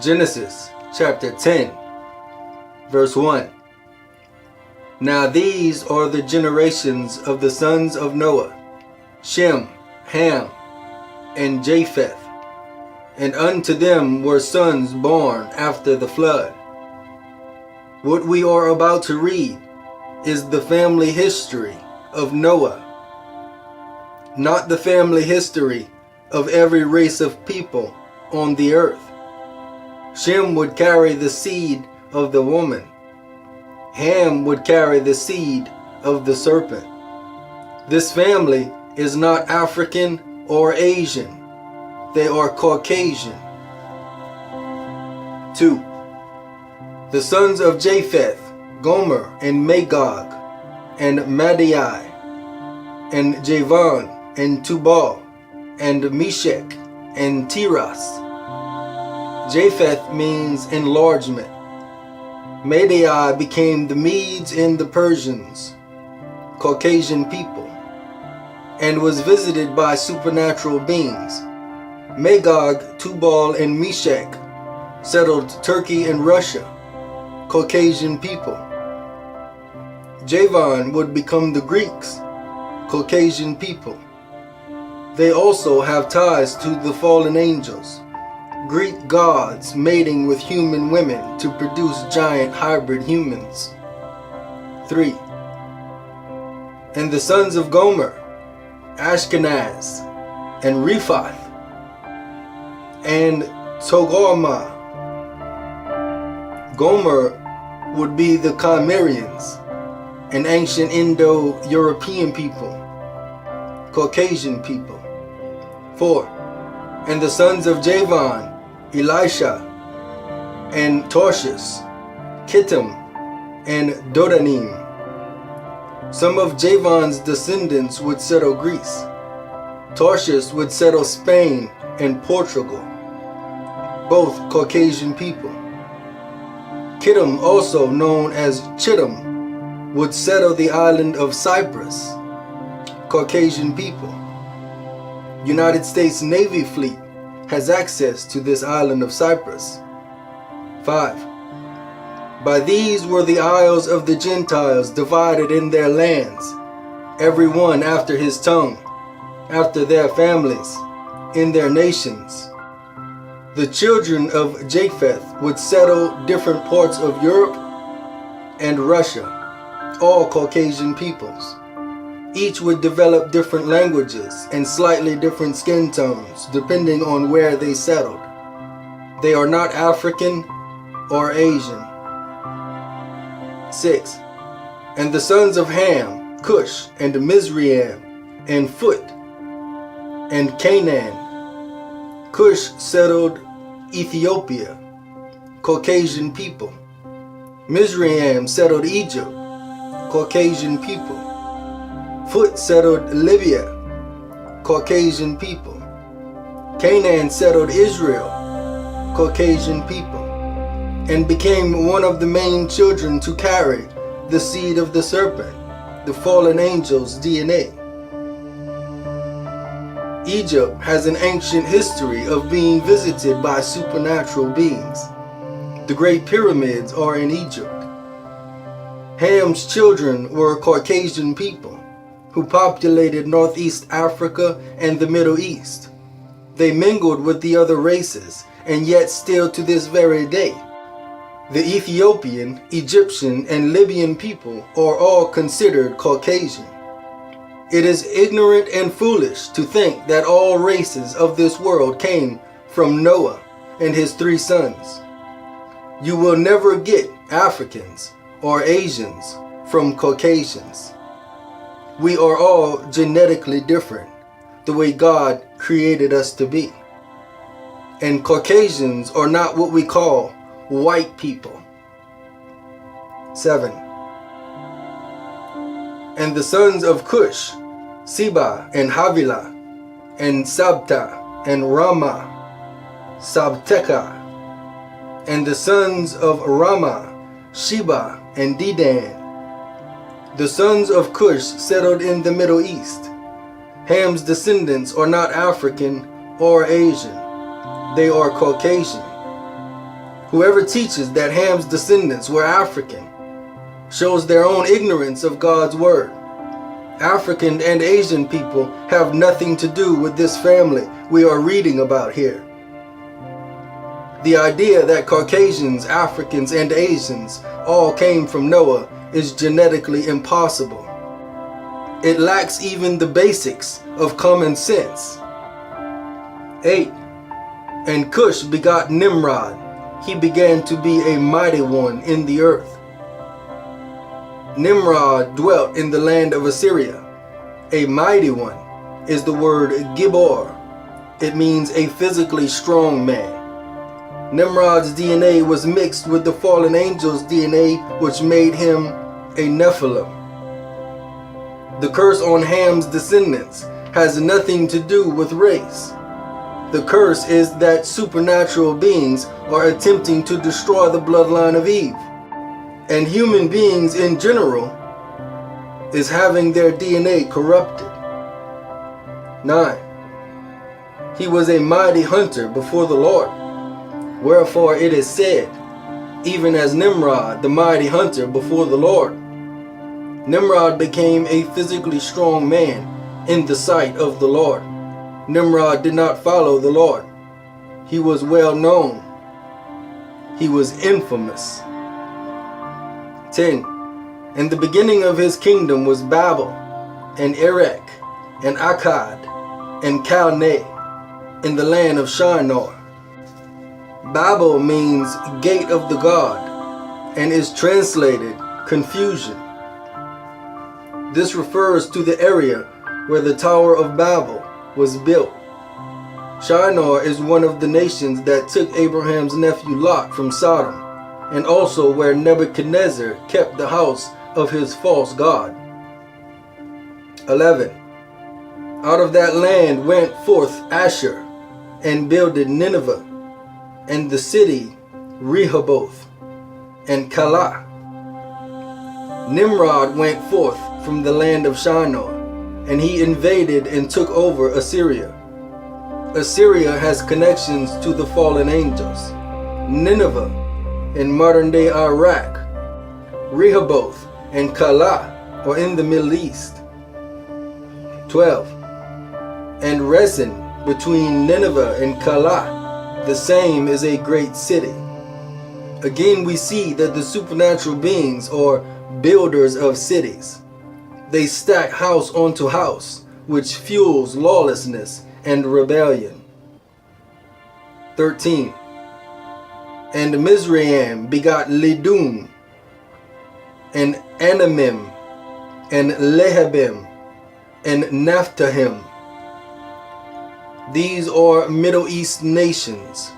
Genesis chapter 10, verse 1. Now these are the generations of the sons of Noah, Shem, Ham, and Japheth. And unto them were sons born after the flood. What we are about to read is the family history of Noah, not the family history of every race of people on the earth. Shem would carry the seed of the woman. Ham would carry the seed of the serpent. This family is not African or Asian. They are Caucasian. 2. The sons of Japheth, Gomer and Magog, and Madai, and Javan, and Tubal, and Meshech, and Tiras. Japheth means enlargement. Madai became the Medes and the Persians, Caucasian people, and was visited by supernatural beings. Magog, Tubal, and Meshech settled Turkey and Russia, Caucasian people. Javan would become the Greeks, Caucasian people. They also have ties to the fallen angels, Greek gods mating with human women to produce giant hybrid humans. 3. And the sons of Gomer, Ashkenaz, and Rephath, and Togarmah. Gomer would be the Cimmerians, an ancient Indo-European people, Caucasian people. 4. And the sons of Javan, Elisha, and Tarshish, Kittim, and Dodanim. Some of Javan's descendants would settle Greece. Tarshish would settle Spain and Portugal, both Caucasian people. Kittim, also known as Chittim, would settle the island of Cyprus, Caucasian people. United States Navy fleet has access to this island of Cyprus. 5. By these were the isles of the Gentiles divided in their lands, every one after his tongue, after their families, in their nations. The children of Japheth would settle different parts of Europe and Russia, all Caucasian peoples. Each would develop different languages and slightly different skin tones depending on where they settled. They are not African or Asian. 6. And the sons of Ham, Cush, and Mizraim, and Phut, and Canaan. Cush settled Ethiopia, Caucasian people. Mizraim settled Egypt, Caucasian people. Phut settled Libya, Caucasian people. Canaan settled Israel, Caucasian people, and became one of the main children to carry the seed of the serpent, the fallen angel's DNA. Egypt has an ancient history of being visited by supernatural beings. The Great Pyramids are in Egypt. Ham's children were Caucasian people who populated Northeast Africa and the Middle East. They mingled with the other races, and yet still to this very day, the Ethiopian, Egyptian, and Libyan people are all considered Caucasian. It is ignorant and foolish to think that all races of this world came from Noah and his 3 sons. You will never get Africans or Asians from Caucasians. We are all genetically different, the way God created us to be. And Caucasians are not what we call white people. 7. And the sons of Cush, Seba, and Havilah, and Sabta, and Ramah, Sabteka. And the sons of Ramah, Sheba, and Dedan. The sons of Cush settled in the Middle East. Ham's descendants are not African or Asian. They are Caucasian. Whoever teaches that Ham's descendants were African shows their own ignorance of God's word. African and Asian people have nothing to do with this family we are reading about here. The idea that Caucasians, Africans, and Asians all came from Noah is genetically impossible. It lacks even the basics of common sense. 8. And Cush begot Nimrod. He began to be a mighty one in the earth. Nimrod dwelt in the land of Assyria. A mighty one is the word Gibor. It means a physically strong man. Nimrod's DNA was mixed with the fallen angel's DNA, which made him a Nephilim. The curse on Ham's descendants has nothing to do with race. The curse is that supernatural beings are attempting to destroy the bloodline of Eve, and human beings in general is having their DNA corrupted. 9. He was a mighty hunter before the Lord. Wherefore it is said, even as Nimrod, the mighty hunter before the Lord. Nimrod became a physically strong man in the sight of the Lord. Nimrod did not follow the Lord. He was well known. He was infamous. 10. And the beginning of his kingdom was Babel, and Erech, and Akkad, and Calneh, in the land of Shinar. Babel means gate of the god, and is translated confusion. This refers to the area where the Tower of Babel was built. Shinar is one of the nations that took Abraham's nephew Lot from Sodom, and also where Nebuchadnezzar kept the house of his false god. 11. Out of that land went forth Asher, and builded Nineveh, and the city Rehoboth, and Calah. Nimrod went forth from the land of Shinar, and he invaded and took over Assyria. Assyria has connections to the fallen angels. Nineveh in modern-day Iraq, Rehoboth and Calah are in the Middle East. 12. And Resen between Nineveh and Calah, the same is a great city. Again, we see that the supernatural beings are builders of cities. They stack house onto house, which fuels lawlessness and rebellion. 13. And Mizraim begot Lidum, and Anamim, and Lehabim, and Naphtahim. These are Middle East nations.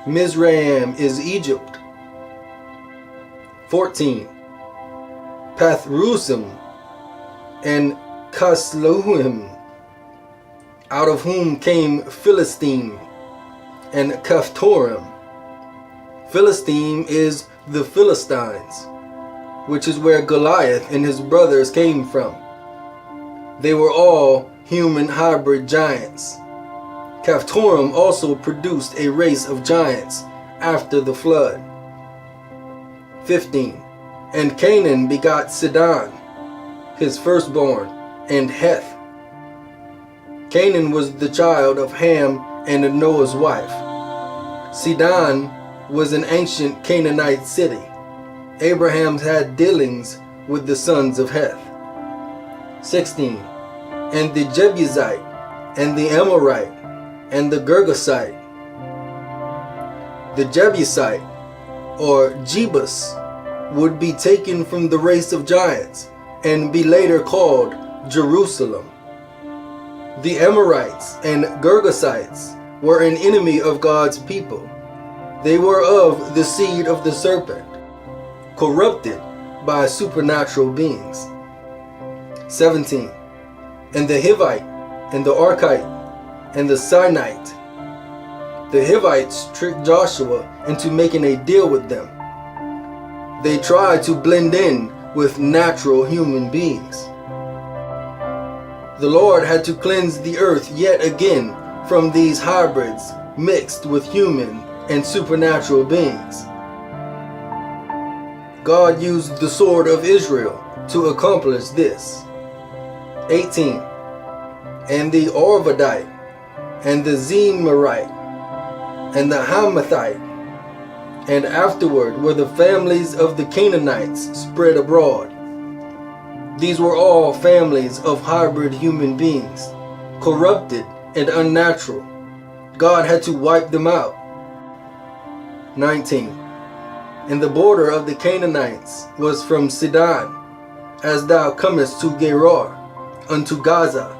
Mizraim is Egypt. 14. Pathrusim and Casluhim, out of whom came Philistine and Caphtorim. Philistine is the Philistines, which is where Goliath and his brothers came from. They were all human hybrid giants. Caphtorim also produced a race of giants after the flood. 15. And Canaan begot Sidon, his firstborn, and Heth. Canaan was the child of Ham and Noah's wife. Sidon was an ancient Canaanite city. Abraham had dealings with the sons of Heth. 16. And the Jebusite, and the Amorite, and the Girgasite. The Jebusite, or Jebus, would be taken from the race of giants and be later called Jerusalem. The Amorites and Girgasites were an enemy of God's people. They were of the seed of the serpent, corrupted by supernatural beings. 17. And the Hivite, and the Archite, and the Sinite. The Hivites tricked Joshua into making a deal with them. They tried to blend in with natural human beings. The Lord had to cleanse the earth yet again from these hybrids mixed with human and supernatural beings. God used the sword of Israel to accomplish this. 18. And the Arvadite, and the Zemarite, and the Hamathite, and afterward were the families of the Canaanites spread abroad. These were all families of hybrid human beings, corrupted and unnatural. God had to wipe them out. 19. And the border of the Canaanites was from Sidon, as thou comest to Gerar, unto Gaza,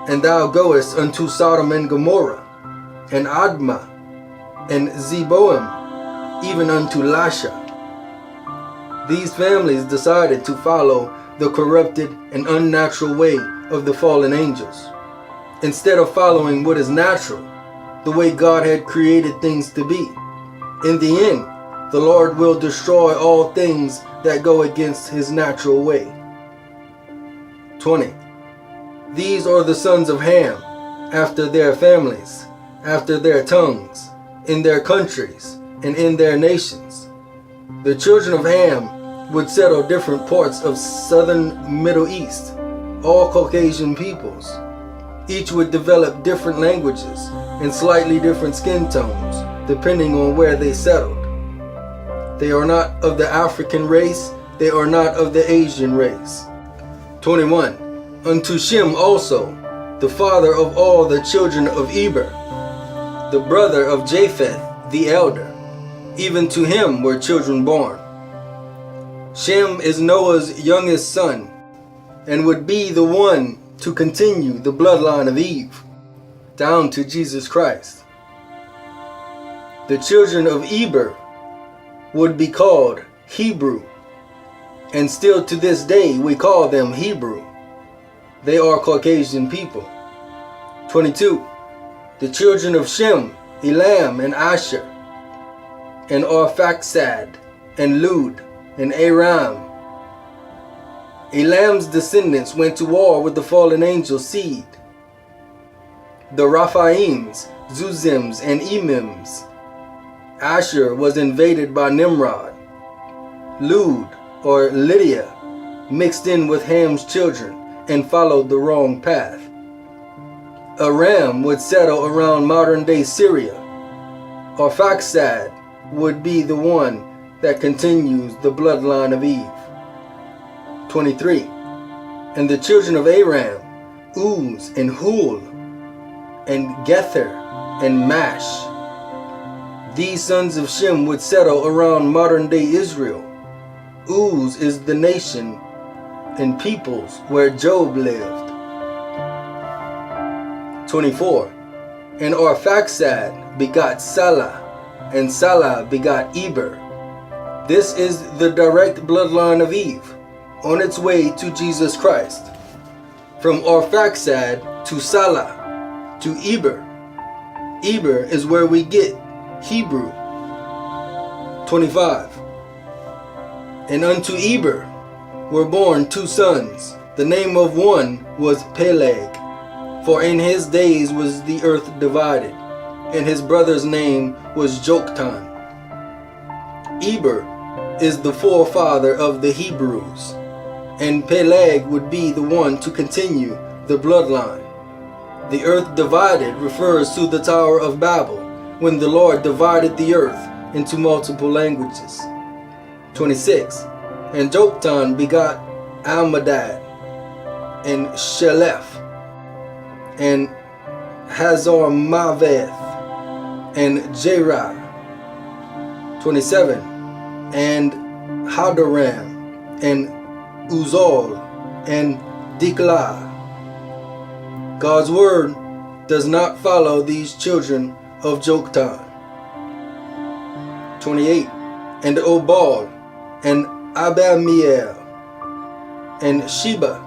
and thou goest unto Sodom and Gomorrah, and Admah, and Zeboim, even unto Lasha. These families decided to follow the corrupted and unnatural way of the fallen angels, instead of following what is natural, the way God had created things to be. In the end, the Lord will destroy all things that go against his natural way. 20. These are the sons of Ham, after their families, after their tongues, in their countries, and in their nations. The children of Ham would settle different parts of southern Middle East, all Caucasian peoples. Each would develop different languages and slightly different skin tones, depending on where they settled. They are not of the African race, they are not of the Asian race. 21. Unto Shem also, the father of all the children of Eber, the brother of Japheth the elder, even to him were children born. Shem is Noah's youngest son, and would be the one to continue the bloodline of Eve, down to Jesus Christ. The children of Eber would be called Hebrew, and still to this day we call them Hebrew. They are Caucasian people. 22. The children of Shem, Elam and Asher, and Arphaxad, and Lud, and Aram. Elam's descendants went to war with the fallen angel seed, the Raphaims, Zuzims, and Emims. Asher was invaded by Nimrod. Lud, or Lydia, mixed in with Ham's children and followed the wrong path. Aram would settle around modern-day Syria. Arphaxad would be the one that continues the bloodline of Eve. 23. And the children of Aram, Uz and Hul, and Gether and Mash. These sons of Shem would settle around modern-day Israel. Uz is the nation and peoples where Job lived. 24. And Arphaxad begot Salah, and Salah begot Eber. This is the direct bloodline of Eve, on its way to Jesus Christ. From Arphaxad to Salah to Eber. Eber is where we get Hebrew. 25. And unto Eber were born two sons. The name of one was Peleg, for in his days was the earth divided, and his brother's name was Joktan. Eber is the forefather of the Hebrews, and Peleg would be the one to continue the bloodline. The earth divided refers to the Tower of Babel, when the Lord divided the earth into multiple languages. 26. And Joktan begot Almadad, and Sheleph, and Hazarmaveth, and Jerah. 27. And Hadoram, and Uzal, and Diklah. God's word does not follow these children of Joktan. 28. And Obal, and Abamiel, and Sheba.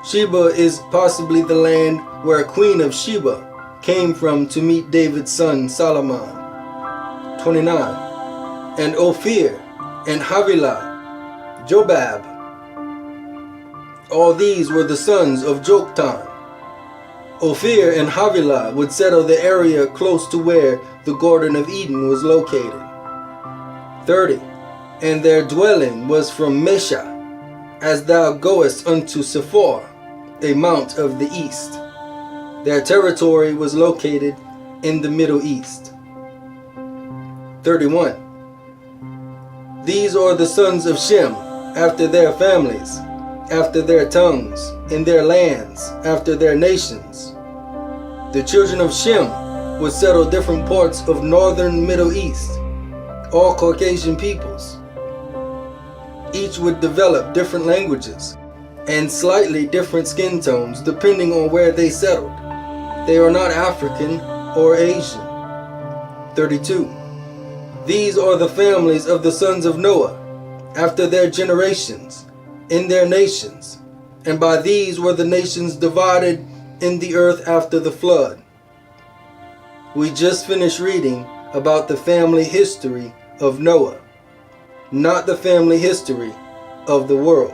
Sheba is possibly the land where Queen of Sheba came from to meet David's son Solomon. 29. And Ophir, and Havilah, Jobab. All these were the sons of Joktan. Ophir and Havilah would settle the area close to where the Garden of Eden was located. 30. and their dwelling was from Mesha, as thou goest unto Sephor, a mount of the east. Their territory was located in the Middle East. 31. These are the sons of Shem, after their families, after their tongues, in their lands, after their nations. The children of Shem would settle different parts of northern Middle East, all Caucasian peoples. Each would develop different languages and slightly different skin tones depending on where they settled. They are not African or Asian. 32. These are the families of the sons of Noah, after their generations, in their nations, and by these were the nations divided in the earth after the flood. We just finished reading about the family history of Noah, not the family history of the world.